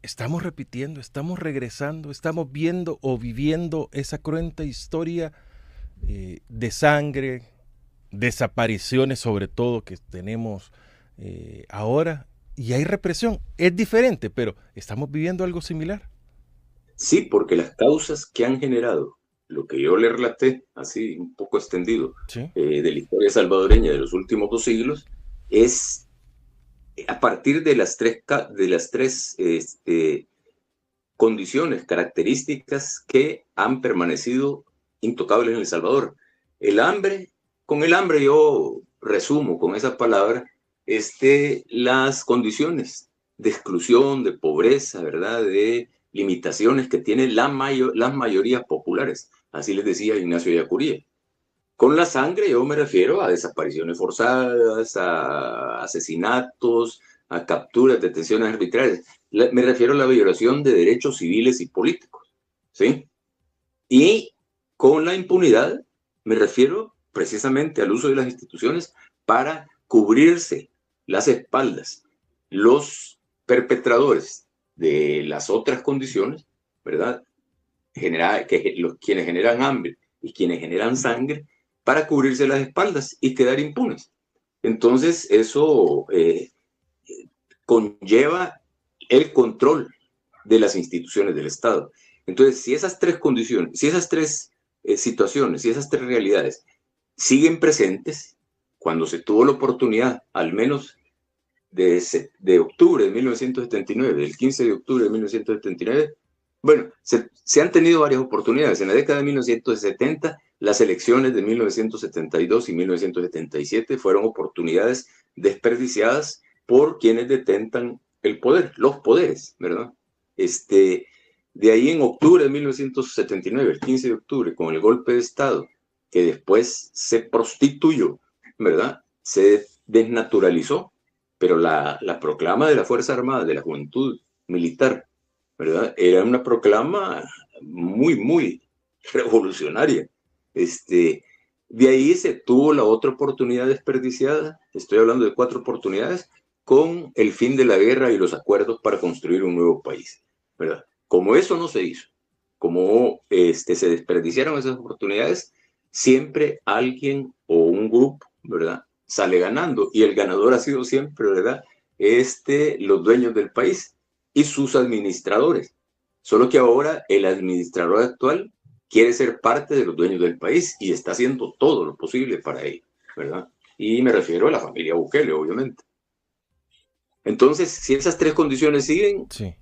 estamos repitiendo, estamos regresando, estamos viendo o viviendo esa cruenta historia de sangre, desapariciones sobre todo que tenemos ahora, y hay represión. Es diferente, pero estamos viviendo algo similar. Sí, porque las causas que han generado lo que yo le relaté, así un poco extendido, Sí, de la historia salvadoreña de los últimos 2 siglos, es a partir de las tres condiciones, características que han permanecido intocables en El Salvador. El hambre, con el hambre yo resumo con esa palabra las condiciones de exclusión, de pobreza, ¿verdad? De limitaciones que tienen las mayorías populares. Así les decía Ignacio Yacuría. Con la sangre yo me refiero a desapariciones forzadas, a asesinatos, a capturas, detenciones arbitrarias. Me refiero a la violación de derechos civiles y políticos, ¿sí? Y con la impunidad me refiero precisamente al uso de las instituciones para cubrirse las espaldas. Los perpetradores de las otras condiciones, ¿verdad? Quienes generan hambre y quienes generan sangre, para cubrirse las espaldas y quedar impunes. Entonces, eso conlleva el control de las instituciones del Estado. Entonces, si esas tres condiciones, si esas tres situaciones, si esas tres realidades siguen presentes, cuando se tuvo la oportunidad, al menos de octubre de 1979, del 15 de octubre de 1979, bueno, se han tenido varias oportunidades. En la década de 1970, las elecciones de 1972 y 1977 fueron oportunidades desperdiciadas por quienes detentan el poder, los poderes, ¿verdad? De ahí en octubre de 1979, el 15 de octubre, con el golpe de Estado, que después se prostituyó, ¿verdad? Se desnaturalizó, pero la proclama de la Fuerza Armada, de la Juventud Militar, ¿verdad? Era una proclama muy, muy revolucionaria. De ahí se tuvo la otra oportunidad desperdiciada, estoy hablando de 4 oportunidades, con el fin de la guerra y los acuerdos para construir un nuevo país, ¿verdad? Como eso no se hizo, como se desperdiciaron esas oportunidades, siempre alguien o un grupo, ¿verdad? Sale ganando y el ganador ha sido siempre, ¿verdad? Los dueños del país y sus administradores. Solo que ahora el administrador actual quiere ser parte de los dueños del país y está haciendo todo lo posible para ello, ¿verdad? Y me refiero a la familia Bukele, obviamente. Entonces, si esas tres condiciones siguen, sí.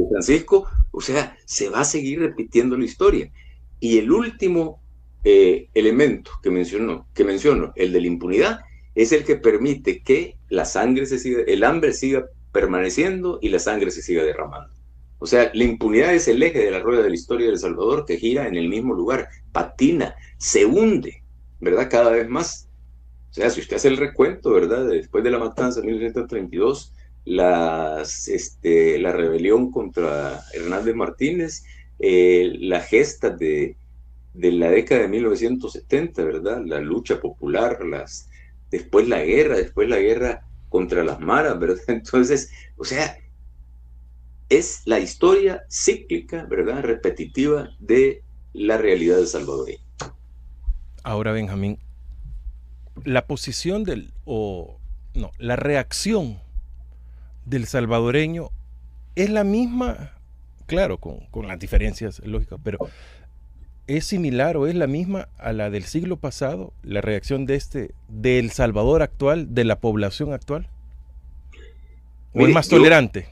Francisco, o sea, se va a seguir repitiendo la historia. Y el último elemento que menciono, el de la impunidad, es el que permite que la sangre el hambre siga permaneciendo y la sangre se siga derramando. O sea, la impunidad es el eje de la rueda de la historia de El Salvador que gira en el mismo lugar, patina, se hunde, ¿verdad? Cada vez más. O sea, si usted hace el recuento, ¿verdad? Después de la matanza de 1932, la rebelión contra Hernández Martínez, las gestas de la década de 1970, ¿verdad? La lucha popular, después la guerra contra las maras, ¿verdad? Entonces, o sea, es la historia cíclica, ¿verdad? Repetitiva de la realidad de Salvador. Ahora, Benjamín, la posición no, la reacción del salvadoreño es la misma, claro, con las diferencias lógicas, pero es similar o es la misma a la del siglo pasado, la reacción del Salvador actual, de la población actual, o es Mire, más tolerante.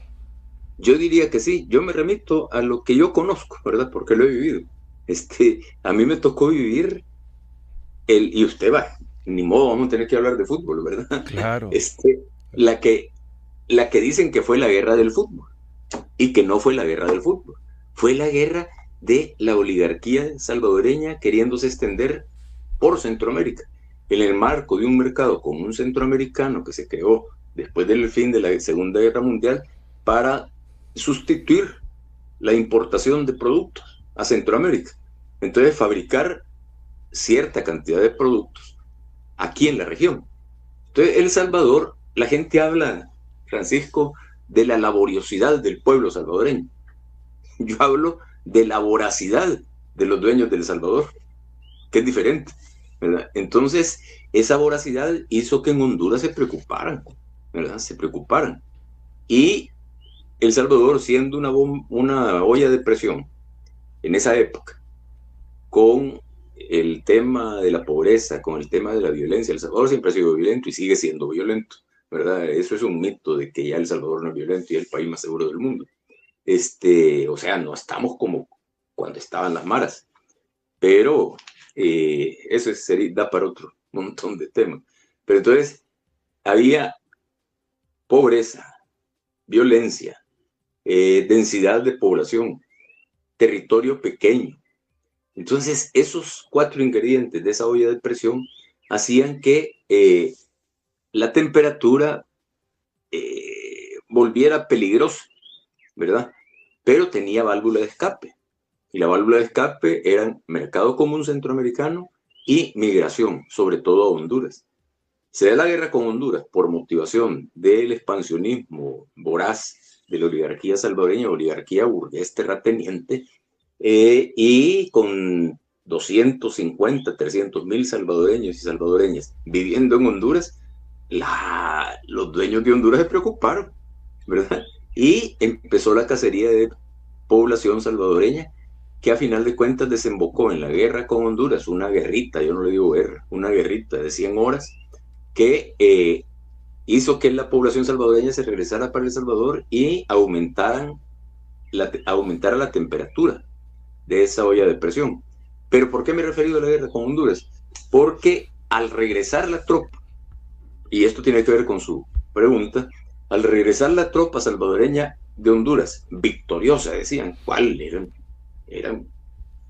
yo diría que sí, yo me remito a lo que yo conozco, ¿verdad? Porque lo he vivido. A mí me tocó vivir y usted va, ni modo, vamos a tener que hablar de fútbol, ¿verdad? Claro, Este, la que, la que dicen que fue la guerra del fútbol y que no fue la guerra del fútbol, fue la guerra de la oligarquía salvadoreña queriéndose extender por Centroamérica, en el marco de un mercado común centroamericano que se creó después del fin de la Segunda Guerra Mundial para sustituir la importación de productos a Centroamérica. Entonces, fabricar cierta cantidad de productos aquí en la región. Entonces, El Salvador, la gente habla, Francisco, de la laboriosidad del pueblo salvadoreño. Yo hablo de la voracidad de los dueños del Salvador, que es diferente, ¿verdad? Entonces, esa voracidad hizo que en Honduras se preocuparan, ¿verdad? Se preocuparan. Y El Salvador, siendo una olla de presión en esa época, con el tema de la pobreza, con el tema de la violencia. El Salvador siempre ha sido violento y sigue siendo violento, ¿verdad? Eso es un mito de que ya El Salvador no es violento y es el país más seguro del mundo. O sea, no estamos como cuando estaban las maras, pero eso da para otro montón de temas. Pero entonces había pobreza, violencia, densidad de población, territorio pequeño. Entonces, esos 4 ingredientes de esa olla de presión hacían que la temperatura volviera peligrosa, ¿verdad? Pero tenía válvula de escape. Y la válvula de escape eran mercado común centroamericano y migración, sobre todo a Honduras. Se da la guerra con Honduras por motivación del expansionismo voraz de la oligarquía salvadoreña, oligarquía burgués terrateniente, y con 250, 300 mil salvadoreños y salvadoreñas viviendo en Honduras, los dueños de Honduras se preocuparon, ¿verdad? Y empezó la cacería de población salvadoreña, que a final de cuentas desembocó en la guerra con Honduras, una guerrita, yo no le digo guerra, una guerrita de 100 horas, que hizo que la población salvadoreña se regresara para El Salvador y aumentara la temperatura de esa olla de presión. ¿Pero por qué me he referido a la guerra con Honduras? Porque al regresar la tropa, y esto tiene que ver con su pregunta, al regresar la tropa salvadoreña de Honduras, victoriosa, decían, ¿cuál? Eran,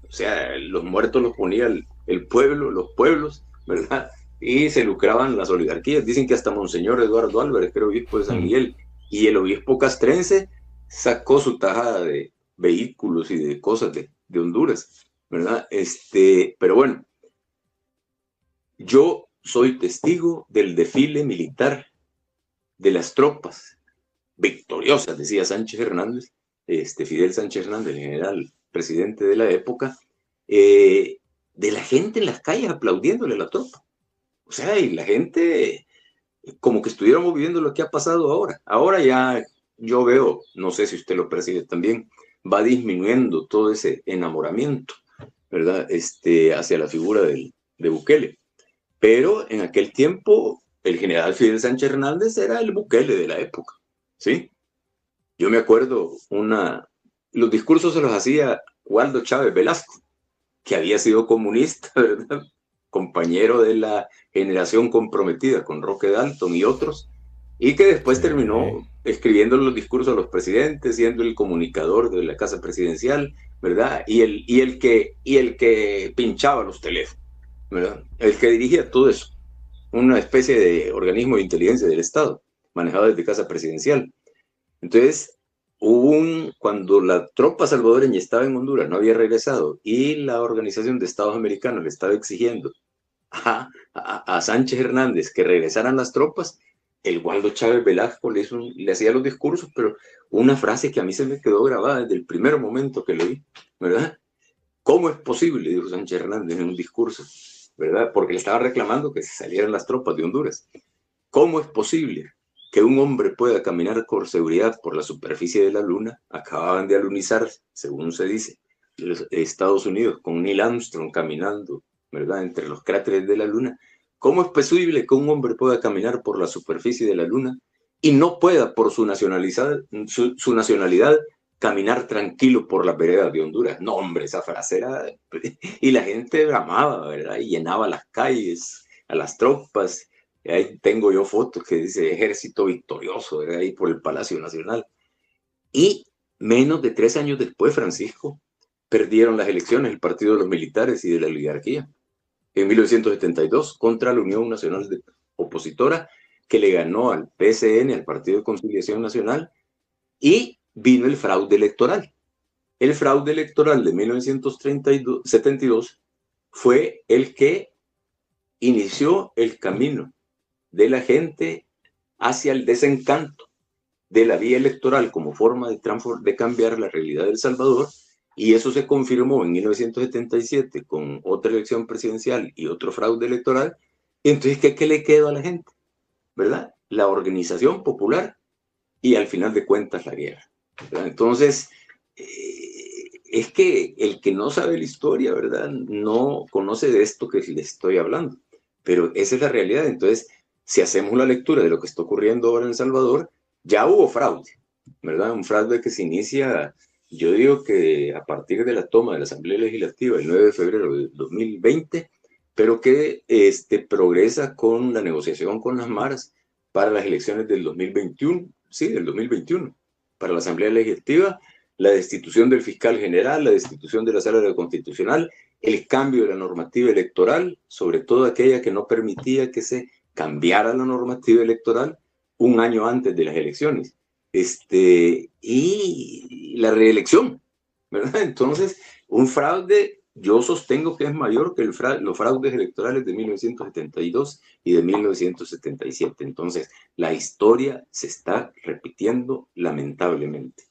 o sea, los muertos los ponía el pueblo, los pueblos, ¿verdad? Y se lucraban las oligarquías. Dicen que hasta Monseñor Eduardo Álvarez, que era obispo de San Miguel, y el obispo castrense sacó su tajada de vehículos y de cosas de Honduras, ¿verdad? Pero bueno, yo soy testigo del desfile militar de las tropas victoriosas, decía Sánchez Hernández, Fidel Sánchez Hernández, el general presidente de la época, de la gente en las calles aplaudiéndole a la tropa. O sea, y la gente como que estuviéramos viviendo lo que ha pasado ahora. Ahora ya yo veo, no sé si usted lo percibe también, va disminuyendo todo ese enamoramiento, ¿verdad? Hacia la figura de Bukele. Pero en aquel tiempo el general Fidel Sánchez Hernández era el Bukele de la época, ¿sí? Yo me acuerdo los discursos se los hacía Waldo Chávez Velasco, que había sido comunista, ¿verdad? Compañero de la generación comprometida con Roque Dalton y otros, y que después terminó escribiendo los discursos a los presidentes, siendo el comunicador de la Casa Presidencial, ¿verdad? Y el que pinchaba los teléfonos, ¿verdad? El que dirigía todo eso, una especie de organismo de inteligencia del Estado, manejado desde Casa Presidencial. Entonces, cuando la tropa salvadoreña estaba en Honduras, no había regresado, y la Organización de Estados Americanos le estaba exigiendo a Sánchez Hernández que regresaran las tropas, el Waldo Chávez Velasco le hacía los discursos, pero una frase que a mí se me quedó grabada desde el primer momento que lo vi, ¿verdad? ¿Cómo es posible? Dijo Sánchez Hernández en un discurso, ¿verdad? Porque le estaba reclamando que se salieran las tropas de Honduras. ¿Cómo es posible que un hombre pueda caminar con seguridad por la superficie de la luna? Acababan de alunizar, según se dice, los Estados Unidos, con Neil Armstrong caminando, ¿verdad?, entre los cráteres de la luna. ¿Cómo es posible que un hombre pueda caminar por la superficie de la luna y no pueda, por su nacionalidad, caminar tranquilo por las veredas de Honduras? No, hombre, esa frase era... Y la gente bramaba, ¿verdad? Y llenaba las calles a las tropas. Y ahí tengo yo fotos que dice Ejército Victorioso, ¿verdad? Ahí por el Palacio Nacional. Y menos de 3 años después, Francisco, perdieron las elecciones el Partido de los Militares y de la Oligarquía en 1972 contra la Unión Nacional Opositora, que le ganó al PSN, al Partido de Conciliación Nacional, y vino el fraude electoral. El fraude electoral de 1972 fue el que inició el camino de la gente hacia el desencanto, de la vía electoral como forma de cambiar la realidad de El Salvador, y eso se confirmó en 1977 con otra elección presidencial y otro fraude electoral. Entonces, ¿qué le quedó a la gente? ¿Verdad? La organización popular y al final de cuentas la guerra. ¿Verdad? Entonces, es que el que no sabe la historia, ¿verdad? No conoce de esto que les estoy hablando. Pero esa es la realidad. Entonces, si hacemos la lectura de lo que está ocurriendo ahora en El Salvador, ya hubo fraude, ¿verdad? Un fraude que se inicia, yo digo que a partir de la toma de la Asamblea Legislativa el 9 de febrero de 2020, pero que progresa con la negociación con las maras para las elecciones del 2021, sí, del 2021, para la Asamblea Legislativa, la destitución del fiscal general, la destitución de la Sala Constitucional, el cambio de la normativa electoral, sobre todo aquella que no permitía que se cambiara la normativa electoral un año antes de las elecciones, y la reelección, ¿verdad? Entonces, un fraude, yo sostengo que es mayor que los fraudes electorales de 1972 y de 1977. Entonces, la historia se está repitiendo lamentablemente.